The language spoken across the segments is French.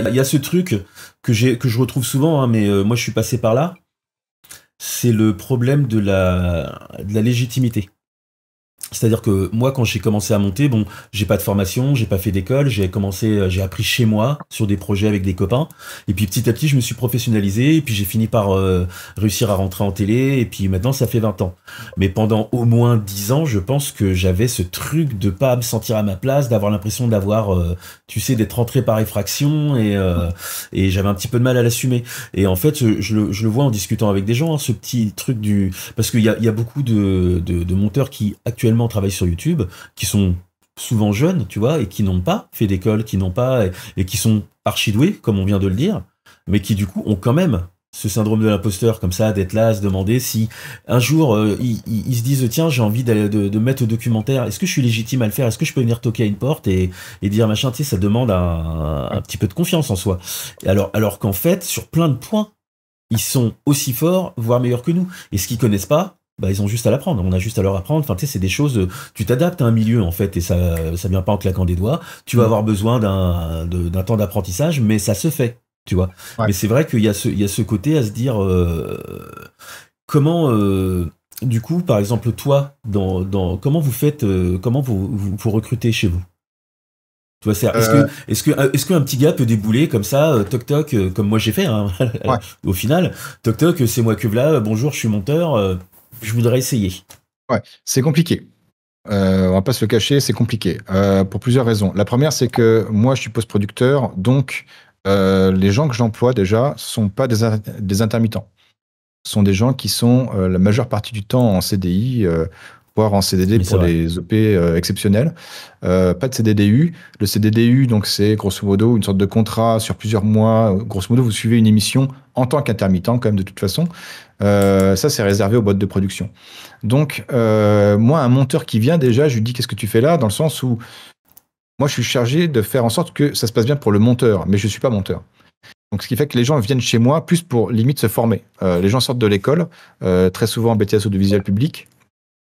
il y a ce truc que je retrouve souvent, hein, mais moi je suis passé par là. C'est le problème de la légitimité. C'est-à-dire que moi, quand j'ai commencé à monter, bon, j'ai pas de formation, j'ai pas fait d'école, j'ai appris chez moi sur des projets avec des copains. Et puis petit à petit, je me suis professionnalisé. Et puis j'ai fini par réussir à rentrer en télé. Et puis maintenant, ça fait 20 ans. Mais pendant au moins 10 ans, je pense que j'avais ce truc de pas me sentir à ma place, d'avoir l'impression d'avoir, tu sais, d'être rentré par effraction. Et j'avais un petit peu de mal à l'assumer. Et en fait, je le vois en discutant avec des gens, hein, ce petit truc du... Parce qu'il y a beaucoup de monteurs qui actuellement travaillent sur YouTube, qui sont souvent jeunes, tu vois, et qui n'ont pas fait d'école, qui n'ont pas... Et qui sont archi-doués, comme on vient de le dire, mais qui du coup ont quand même ce syndrome de l'imposteur, comme ça, d'être là, à se demander si un jour, ils se disent, tiens, j'ai envie de mettre au documentaire, est-ce que je suis légitime à le faire, est-ce que je peux venir toquer à une porte et dire, machin, tu sais, ça demande un petit peu de confiance en soi. Alors qu'en fait, sur plein de points, ils sont aussi forts, voire meilleurs que nous. Et ce qu'ils connaissent pas, bah, ils ont juste à l'apprendre. On a juste à leur apprendre. Enfin, tu sais, c'est des choses, tu t'adaptes à un milieu, en fait, et ça vient pas en claquant des doigts. Tu vas avoir besoin d'un temps d'apprentissage, mais ça se fait, tu vois. Ouais. Mais c'est vrai qu'il y a ce côté à se dire, comment, du coup, par exemple, toi, comment vous faites, comment vous recrutez chez vous? Tu vois, est-ce qu'un petit gars peut débouler comme ça, toc toc, comme moi j'ai fait, hein, Ouais. au final, toc toc, c'est moi que v'là, bonjour, je suis monteur, je voudrais essayer. Ouais, c'est compliqué. On va pas se le cacher, c'est compliqué. Pour plusieurs raisons. La première, c'est que moi, je suis post-producteur, donc les gens que j'emploie déjà sont pas des intermittents. Ce sont des gens qui sont la majeure partie du temps en CDI, voire en CDD Mais c'est pour vrai. des EP exceptionnels. Pas de CDDU. Le CDDU, donc, c'est grosso modo une sorte de contrat sur plusieurs mois. Grosso modo, vous suivez une émission en tant qu'intermittent, quand même, de toute façon. Ça, c'est réservé aux boîtes de production. Donc, moi, un monteur qui vient déjà, je lui dis, qu'est-ce que tu fais là? Dans le sens où moi, je suis chargé de faire en sorte que ça se passe bien pour le monteur, mais je ne suis pas monteur. Donc, ce qui fait que les gens viennent chez moi plus pour limite se former. Les gens sortent de l'école, très souvent BTS audiovisuel public.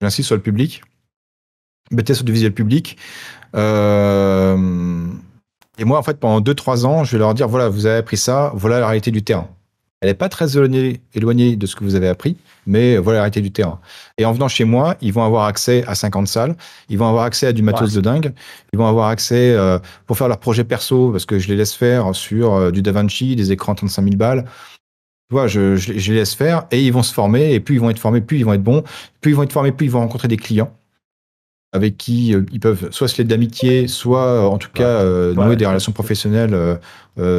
J'insiste sur le public. BTS audiovisuel public. Et moi, en fait, pendant 2-3 ans, je vais leur dire, voilà, vous avez appris ça, voilà la réalité du terrain. Elle n'est pas très éloignée de ce que vous avez appris, mais voilà la réalité du terrain. Et en venant chez moi, ils vont avoir accès à 50 salles, ils vont avoir accès à du matos de dingue, ils vont avoir accès pour faire leur projet perso, parce que je les laisse faire sur du DaVinci, des écrans 35 000 balles. Tu vois, je les laisse faire et ils vont se former, et plus ils vont être formés, plus ils vont être bons, plus ils vont être formés, plus ils vont rencontrer des clients avec qui ils peuvent soit se lier d'amitié, soit en tout cas nouer des relations professionnelles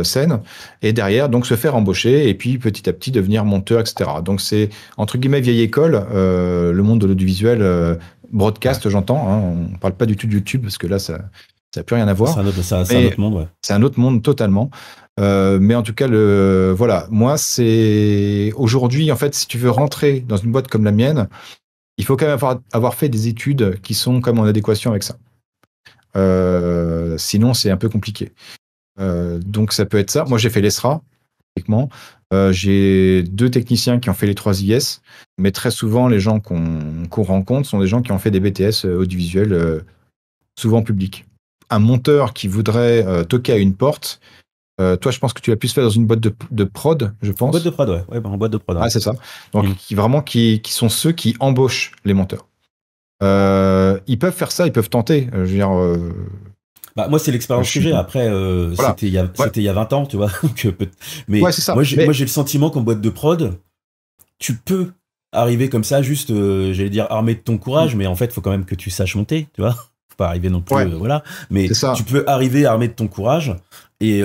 saines, et derrière donc se faire embaucher et puis petit à petit devenir monteur, etc. Donc c'est entre guillemets vieille école, le monde de l'audiovisuel, broadcast, j'entends, hein, on parle pas du tout de YouTube parce que là ça n'a plus rien à voir. C'est un autre monde, ouais. C'est un autre monde totalement. Mais en tout cas, voilà, moi c'est aujourd'hui en fait, si tu veux rentrer dans une boîte comme la mienne, il faut quand même avoir fait des études qui sont comme en adéquation avec ça. Sinon, c'est un peu compliqué. Donc, ça peut être ça. Moi, j'ai fait l'ESRA, techniquement. J'ai 2 techniciens qui ont fait les 3 IS, mais très souvent, les gens qu'on rencontre sont des gens qui ont fait des BTS audiovisuels, souvent publics. Un monteur qui voudrait toquer à une porte, toi, je pense que tu l'as plus fait dans une boîte de prod, je pense. Boîte de prod, ouais. Ouais, en boîte de prod. Ah, c'est ça. Donc, qui sont ceux qui embauchent les monteurs. Ils peuvent faire ça, ils peuvent tenter. Je veux dire, bah, moi, c'est l'expérience que j'ai. Après, voilà. c'était il y a 20 ans, tu vois. Mais ouais, c'est ça. moi, j'ai le sentiment qu'en boîte de prod, tu peux arriver comme ça, juste, j'allais dire, armé de ton courage, mais en fait, il faut quand même que tu saches monter, tu vois. Faut pas arriver non plus, voilà. Mais tu peux arriver armé de ton courage et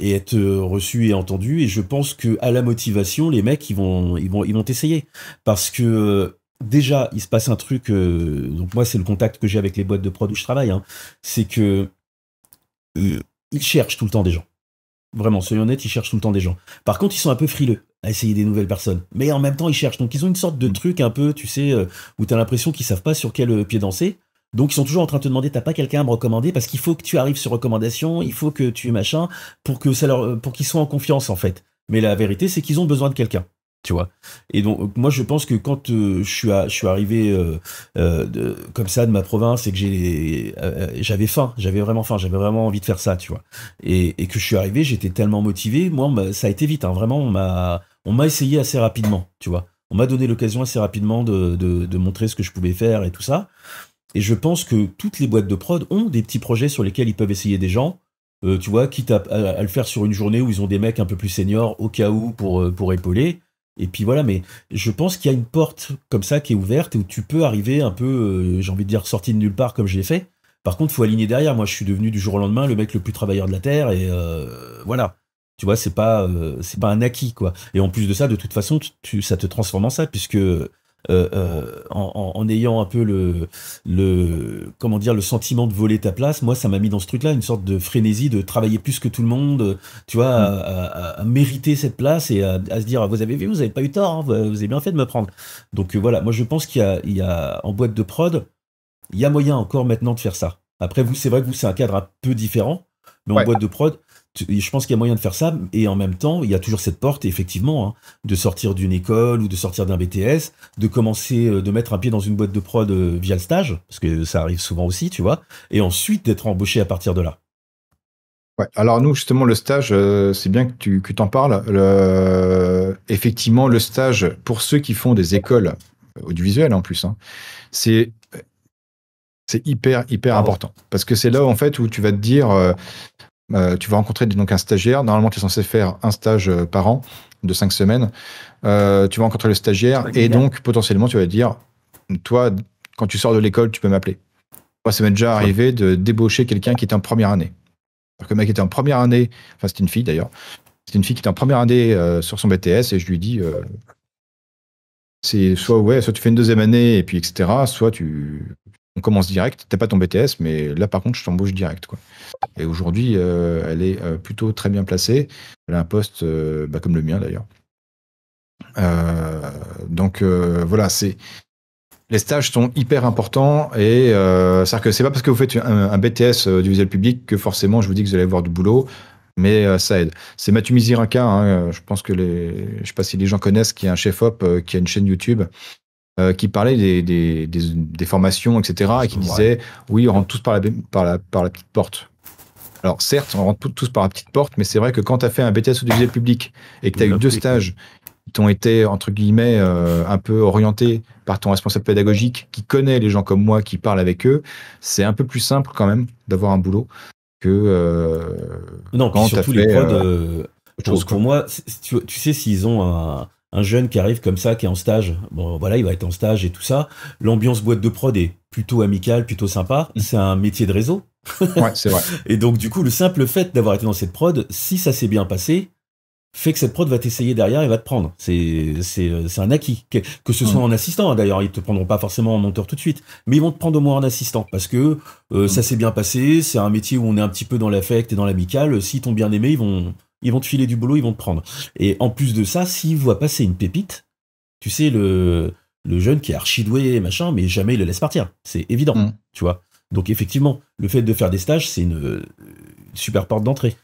être reçu et entendu. Et je pense que à la motivation, les mecs, ils vont t'essayer. Parce que, déjà, il se passe un truc, donc moi, c'est le contact que j'ai avec les boîtes de prod où je travaille, hein, c'est que ils cherchent tout le temps des gens. Vraiment, soyons honnêtes, ils cherchent tout le temps des gens. Par contre, ils sont un peu frileux à essayer des nouvelles personnes. Mais en même temps, ils cherchent. Donc, ils ont une sorte de truc un peu, tu sais, où t'as l'impression qu'ils savent pas sur quel pied danser. Donc, ils sont toujours en train de te demander, t'as pas quelqu'un à me recommander, parce qu'il faut que tu arrives sur recommandation, il faut que tu machin, pour qu'ils soient en confiance, en fait. Mais la vérité, c'est qu'ils ont besoin de quelqu'un. tu vois. Et donc, moi, je pense que quand je suis arrivé comme ça de ma province et que j'avais faim, j'avais vraiment faim, j'avais vraiment envie de faire ça, tu vois. Et que je suis arrivé, j'étais tellement motivé. Moi, ça a été vite, hein, vraiment, on m'a essayé assez rapidement, tu vois. On m'a donné l'occasion assez rapidement de montrer ce que je pouvais faire et tout ça. Et je pense que toutes les boîtes de prod ont des petits projets sur lesquels ils peuvent essayer des gens. Tu vois, quitte à le faire sur une journée où ils ont des mecs un peu plus seniors au cas où pour épauler. Et puis voilà, mais je pense qu'il y a une porte comme ça qui est ouverte et où tu peux arriver un peu, j'ai envie de dire, sorti de nulle part comme je l'ai fait. Par contre, il faut aligner derrière. Moi, je suis devenu du jour au lendemain le mec le plus travailleur de la Terre et voilà. Tu vois, c'est pas un acquis, quoi. Et en plus de ça, de toute façon, ça te transforme en ça, puisque en ayant un peu comment dire, le sentiment de voler ta place, moi, ça m'a mis dans ce truc-là, une sorte de frénésie de travailler plus que tout le monde, tu vois, à mériter cette place et à se dire, vous avez vu, vous avez pas eu tort, hein, vous avez bien fait de me prendre. Donc voilà, moi, je pense il y a en boîte de prod, il y a moyen encore maintenant de faire ça. Après, vous, c'est vrai que vous, c'est un cadre un peu différent, mais en Ouais. boîte de prod, je pense qu'il y a moyen de faire ça, et en même temps, il y a toujours cette porte, effectivement, hein, de sortir d'une école ou de sortir d'un BTS, de commencer, de mettre un pied dans une boîte de prod via le stage, parce que ça arrive souvent aussi, tu vois, et ensuite d'être embauché à partir de là. Ouais. Alors nous, justement, le stage, c'est bien que tu t'en parles. Effectivement, le stage, pour ceux qui font des écoles audiovisuelles en plus, hein, c'est hyper Pardon. important. Parce que c'est là, en fait, où tu vas te dire, tu vas rencontrer donc un stagiaire. Normalement, tu es censé faire un stage par an de 5 semaines. Tu vas rencontrer le stagiaire et donc, potentiellement, tu vas te dire, toi, quand tu sors de l'école, tu peux m'appeler. Moi, ça m'est déjà Ouais. arrivé de débaucher quelqu'un qui était en première année. Alors que le mec était en première année, enfin c'était une fille d'ailleurs, c'était une fille qui était en première année sur son BTS et je lui dis, c'est soit ouais, soit tu fais une deuxième année et puis etc. Soit on commence direct, t'as pas ton BTS, mais là par contre je t'embauche direct quoi. Et aujourd'hui elle est plutôt très bien placée, elle a un poste comme le mien d'ailleurs. Donc voilà, les stages sont hyper importants et c'est-à-dire que c'est pas parce que vous faites un BTS du visuel public que forcément je vous dis que vous allez avoir du boulot, mais ça aide. C'est Mathieu Misiraka, hein, je pense que je sais pas si les gens connaissent, qui est un chef-op, qui a une chaîne YouTube, qui parlait des formations, etc. et qui Ouais. disait oui, on rentre tous par la petite porte. Alors certes, on rentre tous par la petite porte, mais c'est vrai que quand tu as fait un BTS du visuel public et que tu as eu deux stages qui ont été, entre guillemets, un peu orientés par ton responsable pédagogique qui connaît les gens comme moi, qui parle avec eux, c'est un peu plus simple quand même d'avoir un boulot que Non, puis quand tu as surtout les fait prods, autre chose, pour quoi. moi, tu sais, s'ils ont un jeune qui arrive comme ça, qui est en stage, bon voilà, il va être en stage et tout ça, l'ambiance boîte de prod est plutôt amicale, plutôt sympa, c'est un métier de réseau. Ouais, c'est vrai. Et donc, du coup, le simple fait d'avoir été dans cette prod, si ça s'est bien passé, fait que cette prod va t'essayer derrière et va te prendre. C'est un acquis. Que ce soit Mm. en assistant, hein, d'ailleurs, ils te prendront pas forcément en monteur tout de suite, mais ils vont te prendre au moins en assistant parce que Mm. ça s'est bien passé, c'est un métier où on est un petit peu dans l'affect et dans l'amical. S'ils t'ont bien aimé, ils vont te filer du boulot, ils vont te prendre. Et en plus de ça, s'ils voient passer une pépite, tu sais, le jeune qui est archi doué, machin, mais jamais il le laisse partir. C'est évident, Mm. tu vois. Donc effectivement, le fait de faire des stages, c'est une super porte d'entrée.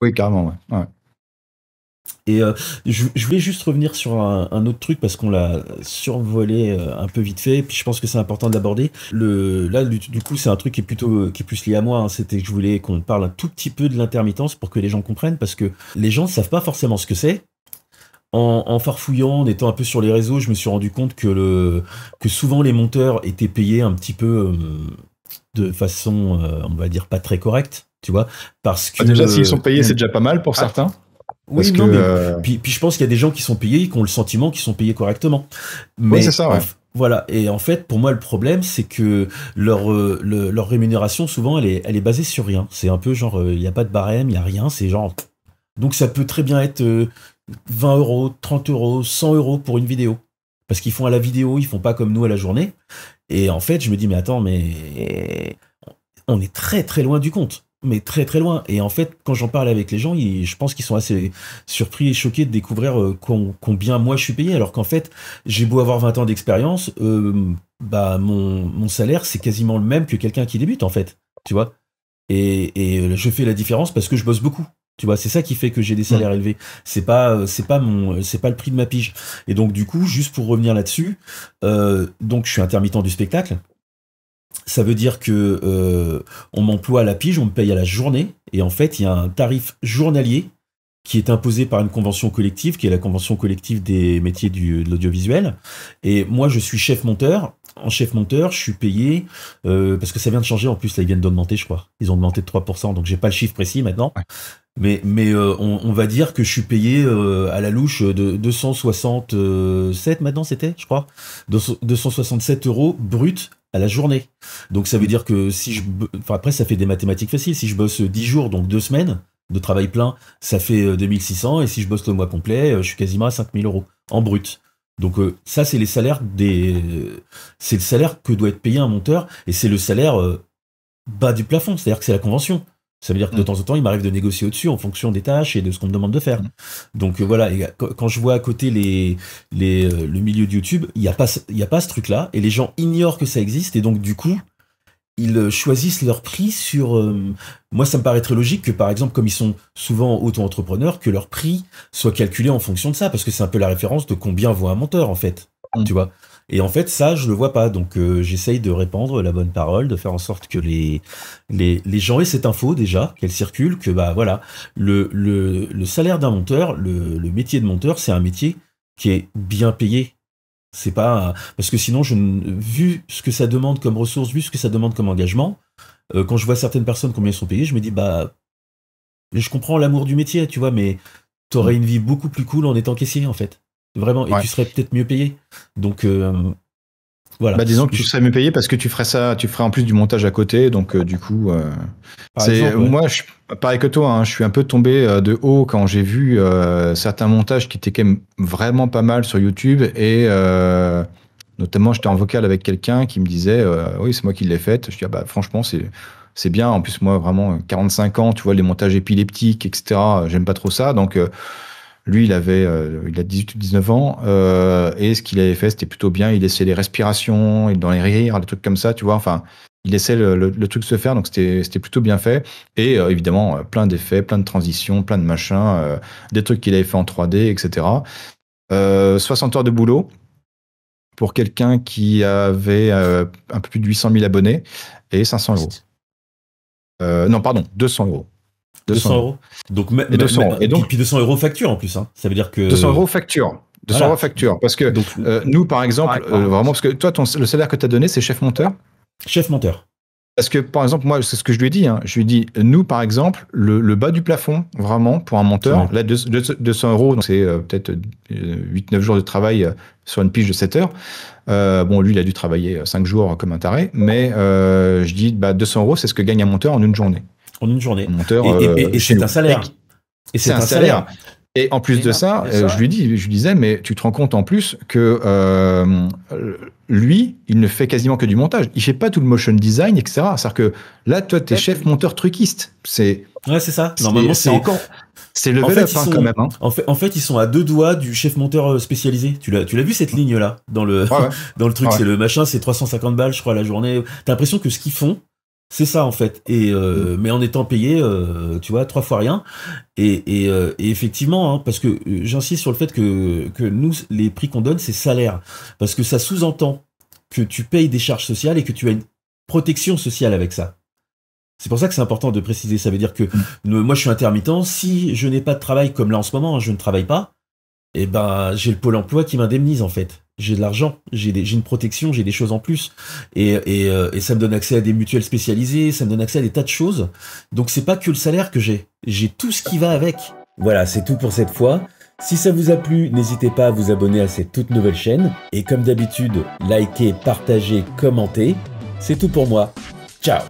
Oui, carrément, ouais. Ouais. Et je voulais juste revenir sur un autre truc parce qu'on l'a survolé un peu vite fait, puis je pense que c'est important de l'aborder. Là, du coup, c'est un truc qui est plus lié à moi, hein. C'était que je voulais qu'on parle un tout petit peu de l'intermittence pour que les gens comprennent, parce que les gens ne savent pas forcément ce que c'est. En farfouillant, en étant un peu sur les réseaux, je me suis rendu compte que souvent les monteurs étaient payés un petit peu de façon, on va dire, pas très correcte, tu vois, parce que Déjà, s'ils sont payés, c'est déjà pas mal pour ah, certains. oui, Parce que, non, mais puis je pense qu'il y a des gens qui sont payés, qui ont le sentiment qu'ils sont payés correctement. oui, c'est Mais ça, ouais. voilà, et en fait, pour moi, le problème, c'est que leur rémunération, souvent, elle est basée sur rien. C'est un peu genre, il n'y a pas de barème, il n'y a rien, c'est genre. Donc ça peut très bien être 20 euros, 30 euros, 100 euros pour une vidéo. Parce qu'ils font à la vidéo, ils font pas comme nous à la journée. Et en fait, je me dis, mais attends, mais on est très très loin du compte. Mais très très loin. Et en fait, quand j'en parle avec les gens, je pense qu'ils sont assez surpris et choqués de découvrir combien moi je suis payé. Alors qu'en fait, j'ai beau avoir 20 ans d'expérience, bah mon salaire, c'est quasiment le même que quelqu'un qui débute, en fait. Tu vois? Et je fais la différence parce que je bosse beaucoup. Tu vois, c'est ça qui fait que j'ai des salaires élevés. C'est pas le prix de ma pige. Et donc du coup, juste pour revenir là-dessus, donc je suis intermittent du spectacle. Ça veut dire que on m'emploie à la pige, on me paye à la journée, et en fait, il y a un tarif journalier qui est imposé par une convention collective, qui est la convention collective des métiers de l'audiovisuel. Et moi, je suis chef monteur. En chef monteur, je suis payé, parce que ça vient de changer, en plus, là, ils viennent d'augmenter, je crois. Ils ont augmenté de 3%, donc j'ai pas le chiffre précis maintenant. Ouais. Mais on va dire que je suis payé à la louche de 267, maintenant, c'était, je crois. 267 € brut à la journée. Donc ça veut dire que si enfin après, ça fait des mathématiques faciles. Si je bosse 10 jours, donc 2 semaines de travail plein, ça fait 2600, et si je bosse le mois complet, je suis quasiment à 5000 € en brut. Donc ça, c'est les salaires c'est le salaire que doit être payé un monteur, et c'est le salaire bas du plafond, c'est-à-dire que c'est la convention. Ça veut dire que de temps en temps, il m'arrive de négocier au-dessus en fonction des tâches et de ce qu'on me demande de faire. Donc voilà, et quand je vois à côté le milieu de YouTube, il y a pas ce truc-là, et les gens ignorent que ça existe, et donc du coup, ils choisissent leur prix sur... moi, ça me paraît très logique que, par exemple, comme ils sont souvent auto-entrepreneurs, que leur prix soit calculé en fonction de ça, parce que c'est un peu la référence de combien vaut un monteur, en fait. Tu vois. Et en fait, ça, je le vois pas. Donc, j'essaye de répandre la bonne parole, de faire en sorte que les gens aient cette info, déjà, qu'elle circule, que, bah, voilà, le salaire d'un monteur, le métier de monteur, c'est un métier qui est bien payé. C'est pas parce que sinon, vu ce que ça demande comme ressources, vu ce que ça demande comme engagement, quand je vois certaines personnes combien elles sont payées, je me dis bah, je comprends l'amour du métier, tu vois, mais t'aurais une vie beaucoup plus cool en étant caissier, en fait, vraiment, et tu serais peut-être mieux payé. Donc voilà. Bah disons que tu serais mieux payé parce que tu ferais en plus du montage à côté, donc du coup, moi, pareil que toi, hein, je suis un peu tombé de haut quand j'ai vu certains montages qui étaient quand même vraiment pas mal sur YouTube, et notamment j'étais en vocal avec quelqu'un qui me disait oui, c'est moi qui l'ai fait. Je dis bah franchement c'est bien. En plus moi vraiment 45 ans, tu vois, les montages épileptiques, etc. J'aime pas trop ça, donc lui, il a 18 ou 19 ans, et ce qu'il avait fait, c'était plutôt bien. Il laissait les respirations, dans les rires, des trucs comme ça, tu vois. Enfin, il laissait le truc se faire, donc c'était plutôt bien fait. Et évidemment, plein d'effets, plein de transitions, plein de machins, des trucs qu'il avait fait en 3D, etc. 60 heures de boulot pour quelqu'un qui avait un peu plus de 800 000 abonnés, et 500 €. Non, pardon, 200 €. 200 €. Donc, et puis 200 € facture en plus, hein. Ça veut dire que 200 € facture. 200 € facture. Parce que nous, par exemple, vraiment, parce que toi, le salaire que tu as donné, c'est chef monteur. Chef monteur. Parce que, par exemple, moi, c'est ce que je lui ai dit. Hein. Je lui ai dit, nous, par exemple, le bas du plafond, vraiment, pour un monteur, là, 200 €, donc c'est peut-être 8-9 jours de travail sur une pige de 7 heures. Bon, lui, il a dû travailler 5 jours comme un taré, mais je dis, 200 €, c'est ce que gagne un monteur en une journée. En une journée. Monteur, et c'est un salaire. Et c'est un salaire. Et en plus de ça, je lui disais, mais tu te rends compte en plus que lui, il ne fait quasiment que du montage. Il fait pas tout le motion design, etc. C'est-à-dire que là, toi, t'es chef monteur truquiste. Ouais, c'est ça. Normalement, c'est level up quand même. Hein. En fait, ils sont à 2 doigts du chef monteur spécialisé. Tu l'as vu cette ligne là dans le dans le truc. Ouais. C'est le machin, c'est 350 balles, je crois, la journée. T'as l'impression que ce qu'ils font, c'est ça en fait, et mais en étant payé, tu vois, 3 fois rien, et effectivement, hein, parce que j'insiste sur le fait que nous, les prix qu'on donne, c'est salaire, parce que ça sous-entend que tu payes des charges sociales et que tu as une protection sociale avec ça. C'est pour ça que c'est important de préciser. Ça veut dire que moi, je suis intermittent. Si je n'ai pas de travail comme là en ce moment, je ne travaille pas, et ben j'ai le Pôle emploi qui m'indemnise en fait. J'ai de l'argent, j'ai une protection, j'ai des choses en plus, et ça me donne accès à des mutuelles spécialisées, ça me donne accès à des tas de choses. Donc c'est pas que le salaire que j'ai tout ce qui va avec. Voilà, c'est tout pour cette fois. Si ça vous a plu, n'hésitez pas à vous abonner à cette toute nouvelle chaîne, et comme d'habitude, likez, partagez, commentez. C'est tout pour moi. Ciao.